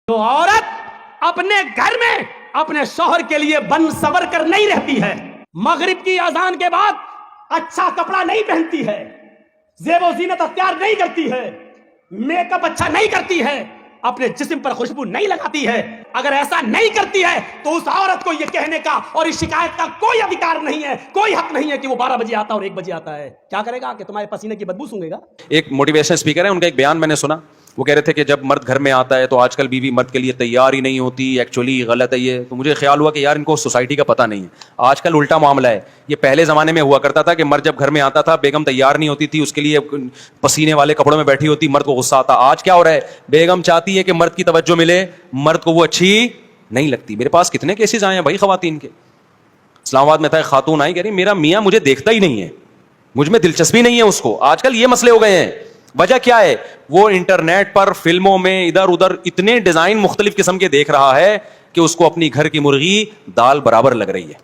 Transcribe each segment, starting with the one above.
تو عورت اپنے گھر میں اپنے شوہر کے لیے بن سور کر نہیں رہتی ہے، مغرب کی اذان کے بعد اچھا کپڑا نہیں پہنتی ہے، زیب و زینت اختیار نہیں کرتی ہے، میک اپ اچھا نہیں کرتی ہے، اپنے جسم پر خوشبو نہیں لگاتی ہے۔ اگر ایسا نہیں کرتی ہے تو اس عورت کو یہ کہنے کا اور اس شکایت کا کوئی ادھیکار نہیں ہے، کوئی حق نہیں ہے کہ وہ 12 بجے آتا اور 1 بجے آتا ہے۔ کیا کرے گا کہ تمہارے پسینے کی بدبو سونگے گا۔ ایک موٹیویشن اسپیکر ہے، ان کا ایک بیان میں نے سنا، وہ کہہ رہے تھے کہ جب مرد گھر میں آتا ہے تو آج کل بیوی مرد کے لیے تیار ہی نہیں ہوتی، ایکچولی غلط ہے یہ۔ تو مجھے خیال ہوا کہ یار ان کو سوسائٹی کا پتہ نہیں ہے، آج کل الٹا معاملہ ہے۔ یہ پہلے زمانے میں ہوا کرتا تھا کہ مرد جب گھر میں آتا تھا بیگم تیار نہیں ہوتی تھی، اس کے لیے پسینے والے کپڑوں میں بیٹھی ہوتی، مرد کو غصہ آتا۔ آج کیا ہو رہا ہے، بیگم چاہتی ہے کہ مرد کی توجہ ملے، مرد کو وہ اچھی نہیں لگتی۔ میرے پاس کتنے کیسز آئے ہیں بھائی خواتین کے۔ اسلام آباد میں تھا ایک خاتون آئی، کہہ رہی میرا میاں مجھے دیکھتا ہی نہیں ہے، مجھ میں دلچسپی نہیں ہے اس کو۔ آج کل یہ مسئلے ہو گئے ہیں۔ وجہ کیا ہے، وہ انٹرنیٹ پر فلموں میں ادھر ادھر اتنے ڈیزائن مختلف قسم کے دیکھ رہا ہے کہ اس کو اپنی گھر کی مرغی دال برابر لگ رہی ہے۔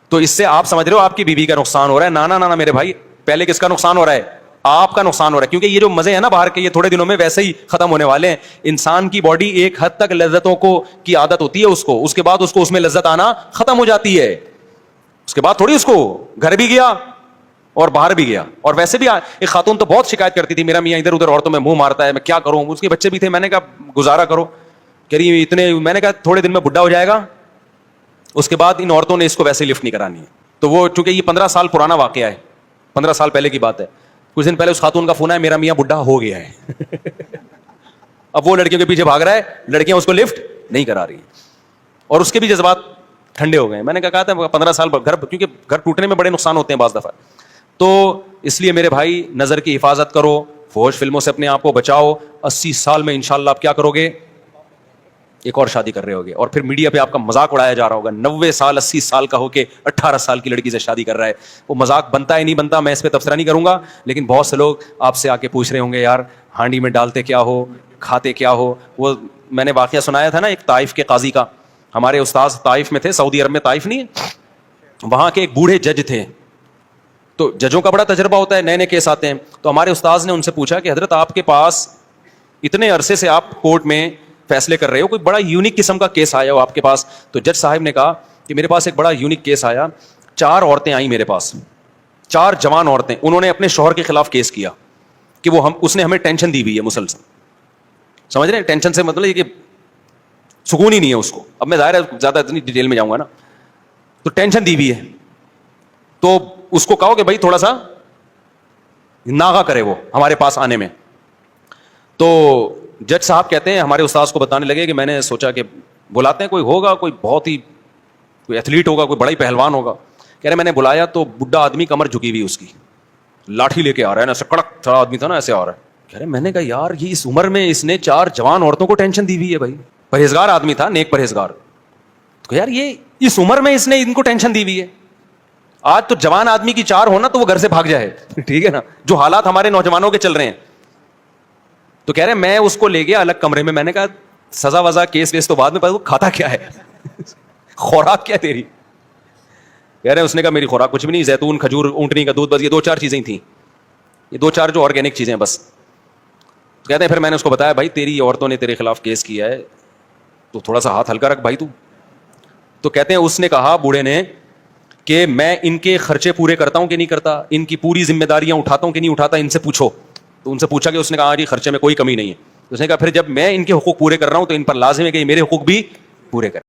تو اس سے آپ سمجھ رہے ہو آپ کی بیوی کا نقصان ہو رہا ہے۔ نانا نانا میرے بھائی، پہلے کس کا نقصان ہو رہا ہے؟ آپ کا نقصان ہو رہا ہے، کیونکہ یہ جو مزے ہیں نا باہر کے، یہ تھوڑے دنوں میں ویسے ہی ختم ہونے والے ہیں۔ انسان کی باڈی ایک حد تک لذتوں کی عادت ہوتی ہے اس کے بعد اس میں لذت آنا ختم ہو جاتی ہے۔ اس کے بعد تھوڑی اس کو گھر بھی گیا اور باہر بھی گیا۔ اور ویسے بھی ایک خاتون تو بہت شکایت کرتی تھی، میرا میاں ادھر ادھر عورتوں میں منہ مارتا ہے، میں کیا کروں۔ اس کے بچے بھی تھے، میں نے کہا گزارا کرو۔ کہہ رہی اتنے، میں نے کہا تھوڑے دن میں بڈھا ہو جائے گا، اس کے بعد ان عورتوں نے اس کو ویسے لفٹ نہیں کرانی ہے۔ تو وہ چونکہ یہ 15 سال پرانا واقعہ ہے، 15 سال پہلے کی بات ہے، کچھ دن پہلے اس خاتون کا فون آیا، میرا میاں بڈھا ہو گیا ہے۔ اب وہ لڑکیوں کے پیچھے بھاگ رہا ہے، لڑکیاں اس کو لفٹ نہیں کرا رہی ہیں، اور اس کے بھی جذبات ٹھنڈے ہو گئے ہیں۔ میں نے کہا تھا 15 سال گھر، کیونکہ گھر ٹوٹنے میں بڑے نقصان ہوتے ہیں بعض دفعہ۔ تو اس لیے میرے بھائی نظر کی حفاظت کرو، فحش فلموں سے اپنے آپ کو بچاؤ۔ 80 سال میں انشاءاللہ آپ کیا کرو گے؟ ایک اور شادی کر رہے ہوگے، اور پھر میڈیا پہ آپ کا مذاق اڑایا جا رہا ہوگا۔ 90 سال 80 سال کا ہو کے 18 سال کی لڑکی سے شادی کر رہا ہے، وہ مذاق بنتا ہے نہیں بنتا، میں اس پہ تبصرہ نہیں کروں گا، لیکن بہت سے لوگ آپ سے آ کے پوچھ رہے ہوں گے یار ہانڈی میں ڈالتے کیا ہو، کھاتے کیا ہو۔ وہ میں نے واقعہ سنایا تھا نا ایک طائف کے قاضی کا، ہمارے استاذ طائف میں تھے، سعودی عرب میں طائف نہیں ہے، وہاں کے ایک بوڑھے جج تھے۔ تو ججوں کا بڑا تجربہ ہوتا ہے، نئے نئے کیس آتے ہیں۔ تو ہمارے استاذ نے ان سے پوچھا کہ حضرت آپ کے پاس اتنے عرصے سے آپ کورٹ میں فیصلے کر رہے ہو، کوئی بڑا یونیک قسم کا کیس آیا ہو آپ کے پاس؟ تو جج صاحب نے کہا کہ میرے پاس ایک بڑا یونیک کیس آیا، 4 عورتیں آئیں میرے پاس، 4 جوان عورتیں، انہوں نے اپنے شوہر کے خلاف کیس کیا کہ وہ اس نے ہمیں ٹینشن دی ہوئی ہے مسلسل۔ سمجھ رہے ہیں؟ ٹینشن سے مطلب یہ کہ سکون ہی نہیں ہے اس کو۔ اب میں ظاہر ہے زیادہ اتنی ڈیٹیل میں جاؤں گا نا، تو ٹینشن دی ہوئی ہے، تو اس کو کہو کہ بھائی تھوڑا سا ناغہ کرے وہ ہمارے پاس آنے میں۔ تو جج صاحب کہتے ہیں ہمارے استاذ کو بتانے لگے کہ میں نے سوچا کہ بلاتے ہیں، کوئی ہوگا، کوئی بہت ہی کوئی ایتھلیٹ ہوگا، کوئی بڑا ہی پہلوان ہوگا۔ کہہ رہے میں نے بلایا تو بڈھا آدمی، کمر جھکی ہوئی اس کی، لاٹھی لے کے آ رہا ہے نا، ایسے کڑک تھڑا آدمی تھا نا، ایسے آ رہا ہے۔ کہہ رہے میں نے کہا یار یہ اس عمر میں اس نے 4 جوان عورتوں کو ٹینشن دی ہوئی ہے بھائی، پرہیزگار آدمی تھا، نیک پرہیزگار۔ تو یار یہ اس عمر میں اس نے ان کو ٹینشن دی ہوئی ہے۔ آج تو جوان آدمی کی 4 ہونا تو وہ گھر سے بھاگ جائے، ٹھیک ہے نا، جو حالات ہمارے نوجوانوں کے چل رہے ہیں۔ تو کہہ رہے میں اس کو لے گیا الگ کمرے میں، میں نے کہا سزا وزا کیس ویس تو بعد میں، وہ کھاتا کیا ہے، خوراک کیا تیری؟ کہہ رہے اس نے کہا میری خوراک کچھ بھی نہیں، زیتون، کھجور، اونٹنی کا دودھ، بس یہ 2-4 چیزیں تھیں، یہ 2-4 جو آرگینک چیزیں بس۔ کہتے ہیں پھر میں نے اس کو بتایا بھائی تیری عورتوں نے تیرے خلاف کیس کیا ہے تو تھوڑا سا ہاتھ ہلکا رکھ بھائی تو۔ تو کہتے ہیں اس نے کہا بوڑھے نے کہ میں ان کے خرچے پورے کرتا ہوں کہ نہیں کرتا، ان کی پوری ذمہ داریاں اٹھاتا ہوں کہ نہیں اٹھاتا، ان سے پوچھو۔ تو ان سے پوچھا کہ اس نے کہا جی خرچے میں کوئی کمی نہیں ہے۔ اس نے کہا پھر جب میں ان کے حقوق پورے کر رہا ہوں تو ان پر لازم ہے کہ یہ میرے حقوق بھی پورے کریں۔